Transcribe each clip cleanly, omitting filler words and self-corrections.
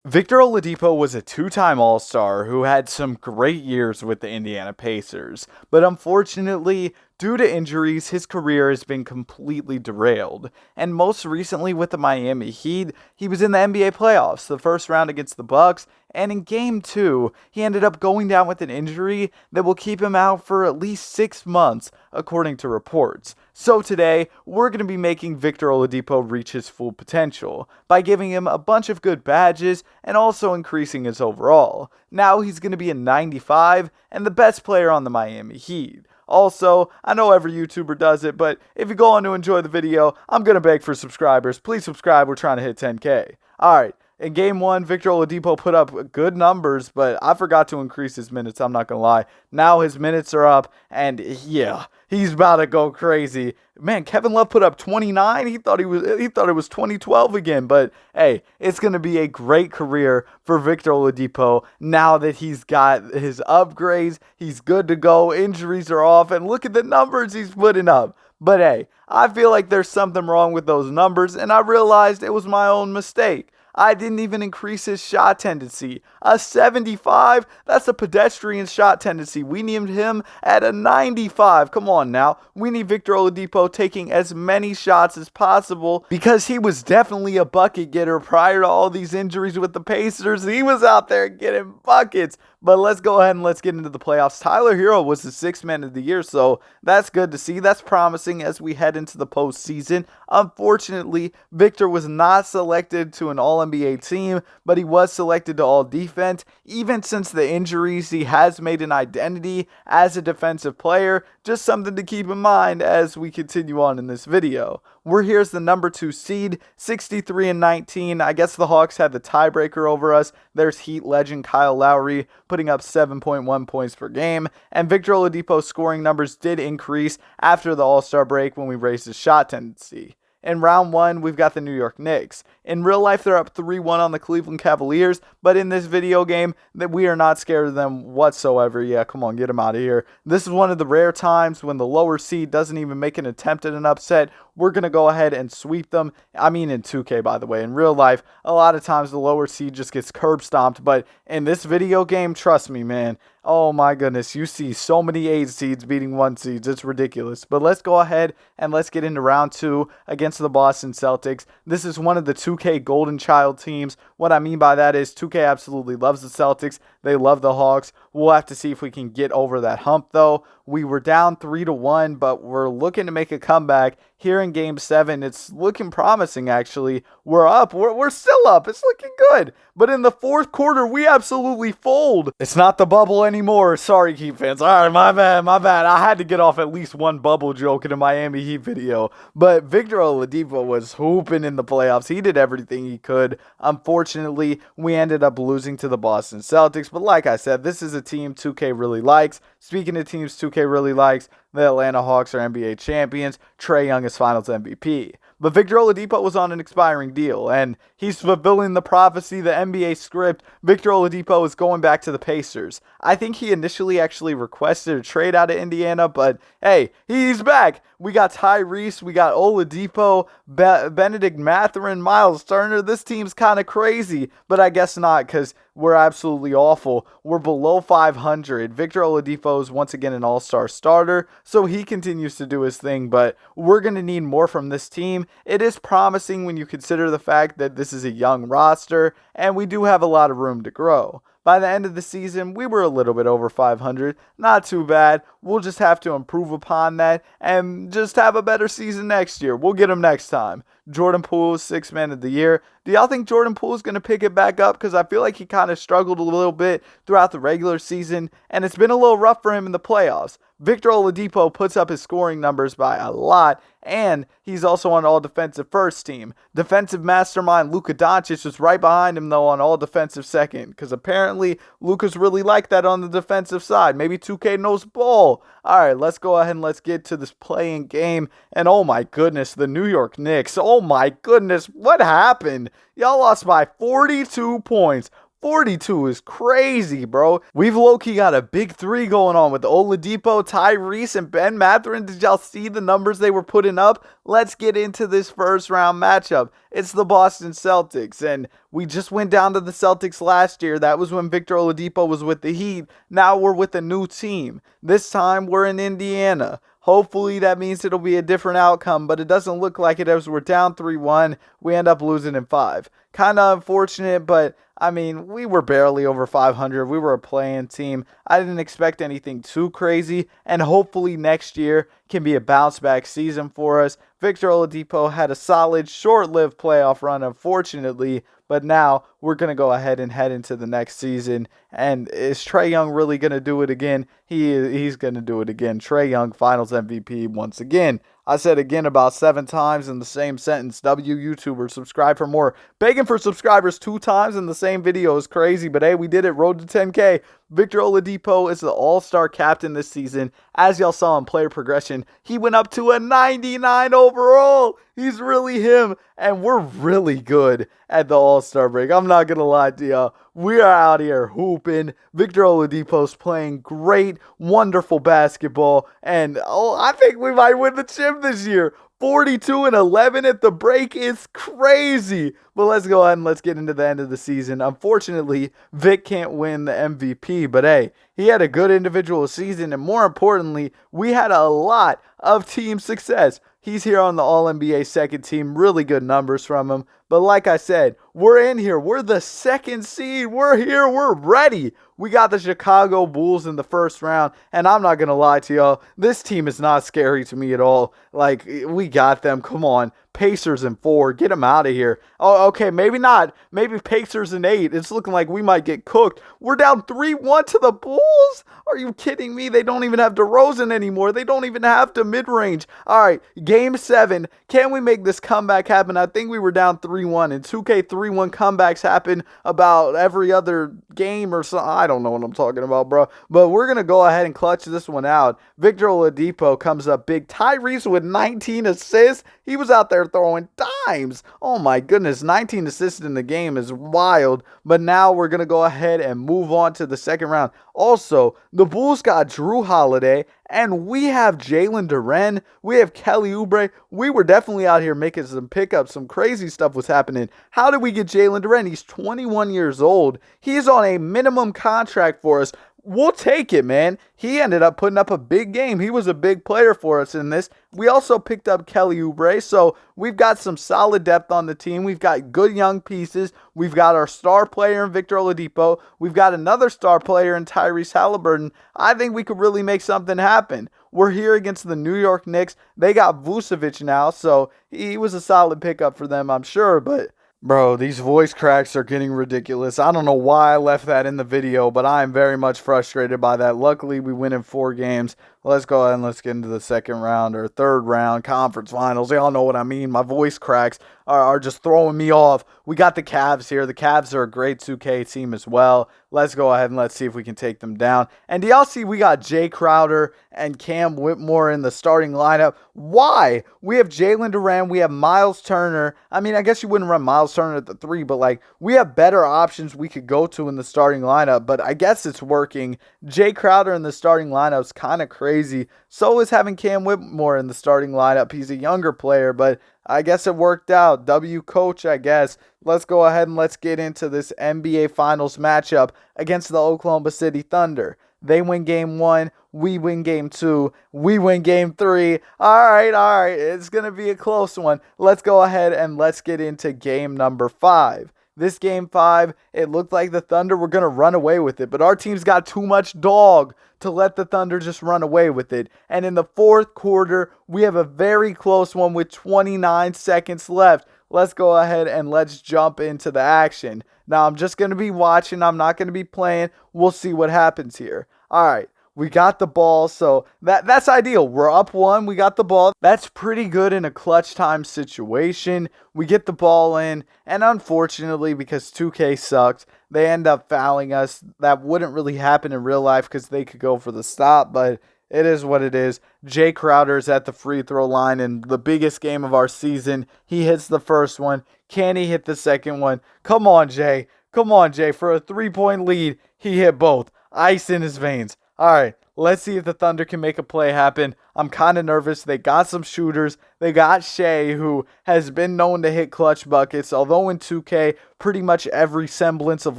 Victor Oladipo was a two-time All-Star who had some great years with the Indiana Pacers, but unfortunately, due to injuries, his career has been completely derailed. And most recently with the Miami Heat, he was in the NBA playoffs, the first round against the Bucks, and in game 2, he ended up going down with an injury that will keep him out for at least 6 months, according to reports. So today, we're going to be making Victor Oladipo reach his full potential by giving him a bunch of good badges and also increasing his overall. Now he's going to be a 95 and the best player on the Miami Heat. Also, I know every YouTuber does it, but if you go on to enjoy the video, I'm going to beg for subscribers. Please subscribe. We're trying to hit 10K. Alright, in game 1, Victor Oladipo put up good numbers, but I forgot to increase his minutes, I'm not going to lie. Now his minutes are up, and yeah, he's about to go crazy. Man, Kevin Love put up 29. He thought it was 2012 again, but hey, it's going to be a great career for Victor Oladipo now that he's got his upgrades. He's good to go. Injuries are off, and look at the numbers he's putting up. But hey, I feel like there's something wrong with those numbers, and I realized it was my own mistake. I didn't even increase his shot tendency. A 75, that's a pedestrian shot tendency. We named him at a 95. Come on now. We need Victor Oladipo taking as many shots as possible because he was definitely a bucket getter prior to all these injuries with the Pacers. He was out there getting buckets. But let's go ahead and let's get into the playoffs. Tyler Hero was the 6th man of the year, so that's good to see. That's promising as we head into the postseason. Unfortunately, Victor was not selected to an All-NBA team, but he was selected to All-Defense. Even since the injuries, he has made an identity as a defensive player. Just something to keep in mind as we continue on in this video. We're here as the number 2 seed, 63-19. I guess the Hawks had the tiebreaker over us. There's Heat legend Kyle Lowry putting up 7.1 points per game. And Victor Oladipo's scoring numbers did increase after the All-Star break when we raised his shot tendency. In round 1, we've got the New York Knicks. In real life, they're up 3-1 on the Cleveland Cavaliers, but in this video game, that we are not scared of them whatsoever. Yeah, come on, get them out of here. This is one of the rare times when the lower seed doesn't even make an attempt at an upset. We're going to go ahead and sweep them. I mean in 2K, by the way. In real life, a lot of times the lower seed just gets curb stomped, but in this video game, trust me, man. Oh my goodness, you see so many 8 seeds beating 1 seeds. It's ridiculous. But let's go ahead and let's get into round 2 against the Boston Celtics. This is one of the 2K Golden Child teams. What I mean by that is 2K absolutely loves the Celtics. They love the Hawks. We'll have to see if we can get over that hump, though. We were down 3-1, but we're looking to make a comeback here in Game 7. It's looking promising, actually. We're up. We're still up. It's looking good. But in the 4th quarter, we absolutely fold. It's not the bubble anymore. Sorry, Heat fans. All right, my bad. I had to get off at least one bubble joke in a Miami Heat video. But Victor Oladipo was hooping in the playoffs. He did everything he could. Unfortunately, we ended up losing to the Boston Celtics. But like I said, this is a team 2K really likes. Speaking of teams 2K really likes, the Atlanta Hawks are NBA champions. Trae Young is Finals MVP. But Victor Oladipo was on an expiring deal, and he's fulfilling the prophecy, the NBA script. Victor Oladipo is going back to the Pacers. I think he initially actually requested a trade out of Indiana, but hey, he's back. We got Tyrese, we got Oladipo, Benedict Mathurin, Miles Turner. This team's kind of crazy, but I guess not because we're absolutely awful. We're below 500. Victor Oladipo is once again an all-star starter, so he continues to do his thing, but we're going to need more from this team. It is promising when you consider the fact that this is a young roster, and we do have a lot of room to grow. By the end of the season, we were a little bit over 500. Not too bad. We'll just have to improve upon that and just have a better season next year. We'll get him next time. Jordan Poole, 6th man of the year. Do y'all think Jordan Poole is going to pick it back up? Because I feel like he kind of struggled a little bit throughout the regular season, and it's been a little rough for him in the playoffs. Victor Oladipo puts up his scoring numbers by a lot, and he's also on all defensive first team. Defensive mastermind Luka Doncic is right behind him, though, on all defensive second, because apparently Luka's really like that on the defensive side. Maybe 2K knows ball. All right, let's go ahead and let's get to this playing game. And oh my goodness, the New York Knicks. Oh my goodness, what happened? Y'all lost by 42 points. 42 is crazy, bro. We've low-key got a big three going on with Oladipo, Tyrese, and Ben Mathurin. Did y'all see the numbers they were putting up? Let's get into this first round matchup. It's the Boston Celtics, and we just went down to the Celtics last year. That was when Victor Oladipo was with the Heat. Now we're with a new team. This time we're in Indiana. Hopefully that means it'll be a different outcome, but it doesn't look like it as we're down 3-1. We end up losing in 5. Kind of unfortunate, but I mean, we were barely over 500. We were a play-in team. I didn't expect anything too crazy, and hopefully next year can be a bounce-back season for us. Victor Oladipo had a solid, short-lived playoff run, unfortunately, but now we're going to go ahead and head into the next season. And is Trae Young really going to do it again? He's going to do it again. Trae Young, Finals MVP once again. I said again about 7 times in the same sentence. YouTuber, subscribe for more. Begging for subscribers 2 times in the same video is crazy, but hey, we did it. Road to 10K. Victor Oladipo is the all-star captain this season. As y'all saw in player progression, he went up to a 99 overall. He's really him, and we're really good at the all-star break. I'm not going to lie to y'all. We are out here hooping. Victor Oladipo's playing great, wonderful basketball, and I think we might win the chip this year. 42-11 at the break is crazy. But let's go ahead and let's get into the end of the season. Unfortunately, Vic can't win the MVP, but hey, he had a good individual season, and more importantly, we had a lot of team success. He's here on the All-NBA second team. Really good numbers from him. But like I said, we're in here. We're the second seed. We're here. We're ready. We got the Chicago Bulls in the first round. And I'm not going to lie to y'all. This team is not scary to me at all. Like, we got them. Come on. Pacers in 4. Get them out of here. Oh, okay. Maybe not. Maybe Pacers in 8. It's looking like we might get cooked. We're down 3-1 to the Bulls? Are you kidding me? They don't even have DeRozan anymore. They don't even have to mid-range. All right. Game 7. Can we make this comeback happen? I think we were down 3-1. And 2K 3-1 comebacks happen about every other game or something. I don't know what I'm talking about, bro. But we're going to go ahead and clutch this one out. Victor Oladipo comes up big. Tyrese with 19 assists. He was out there throwing dimes. Oh my goodness, 19 assists in the game is wild. But now we're going to go ahead and move on to the second round. Also, the Bulls got Drew Holiday, and we have Jalen Duren. We have Kelly Oubre. We were definitely out here making some pickups. Some crazy stuff was happening. How did we get Jalen Duren? He's 21 years old. He's on a minimum contract for us. We'll take it, man. He ended up putting up a big game. He was a big player for us in this. We also picked up Kelly Oubre, so we've got some solid depth on the team. We've got good young pieces. We've got our star player in Victor Oladipo. We've got another star player in Tyrese Halliburton. I think we could really make something happen. We're here against the New York Knicks. They got Vucevic now, so he was a solid pickup for them, I'm sure, but bro, these voice cracks are getting ridiculous. I don't know why I left that in the video, but I am very much frustrated by that. Luckily, we win in 4 games. Let's go ahead and let's get into the second round or third round conference finals. Y'all know what I mean. My voice cracks are just throwing me off. We got the Cavs here. The Cavs are a great 2K team as well. Let's go ahead and let's see if we can take them down. And do y'all see we got Jay Crowder and Cam Whitmore in the starting lineup? Why? We have Jalen Duren. We have Miles Turner. I mean, I guess you wouldn't run Miles Turner at the 3, but like we have better options we could go to in the starting lineup. But I guess it's working. Jay Crowder in the starting lineup is kind of crazy. So is having Cam Whitmore in the starting lineup. He's a younger player, but I guess it worked out. W coach, I guess. Let's go ahead and let's get into this NBA Finals matchup against the Oklahoma City Thunder. They win game 1. We win game 2. We win game 3. All right. It's going to be a close one. Let's go ahead and let's get into game number 5. This game 5, it looked like the Thunder were going to run away with it, but our team's got too much dog to let the Thunder just run away with it. And in the fourth quarter, we have a very close one with 29 seconds left. Let's go ahead and let's jump into the action. Now, I'm just going to be watching. I'm not going to be playing. We'll see what happens here. All right. We got the ball, so that's ideal. We're up 1. We got the ball. That's pretty good in a clutch time situation. We get the ball in, and unfortunately, because 2K sucked, they end up fouling us. That wouldn't really happen in real life because they could go for the stop, but it is what it is. Jay Crowder's at the free throw line in the biggest game of our season. He hits the first one. Can he hit the second one? Come on, Jay. Come on, Jay. For a 3-point lead, he hit both. Ice in his veins. All right, let's see if the Thunder can make a play happen. I'm kind of nervous. They got some shooters. They got Shea, who has been known to hit clutch buckets, although in 2K, pretty much every semblance of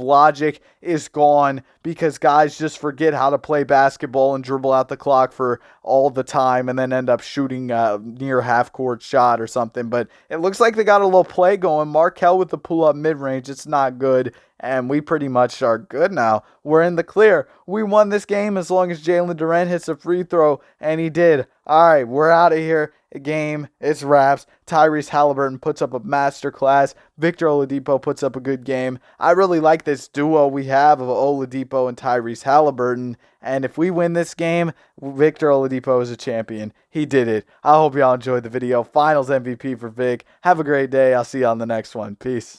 logic is gone because guys just forget how to play basketball and dribble out the clock for all the time and then end up shooting a near half-court shot or something. But it looks like they got a little play going. Markel with the pull-up mid-range. It's not good. And we pretty much are good now. We're in the clear. We won this game as long as Jalen Duren hits a free throw, and he did. All right, we're out of here. Game, it's wraps. Tyrese Halliburton puts up a masterclass. Victor Oladipo puts up a good game. I really like this duo we have of Oladipo and Tyrese Halliburton. And if we win this game, Victor Oladipo is a champion. He did it. I hope y'all enjoyed the video. Finals MVP for Vic. Have a great day. I'll see you on the next one. Peace.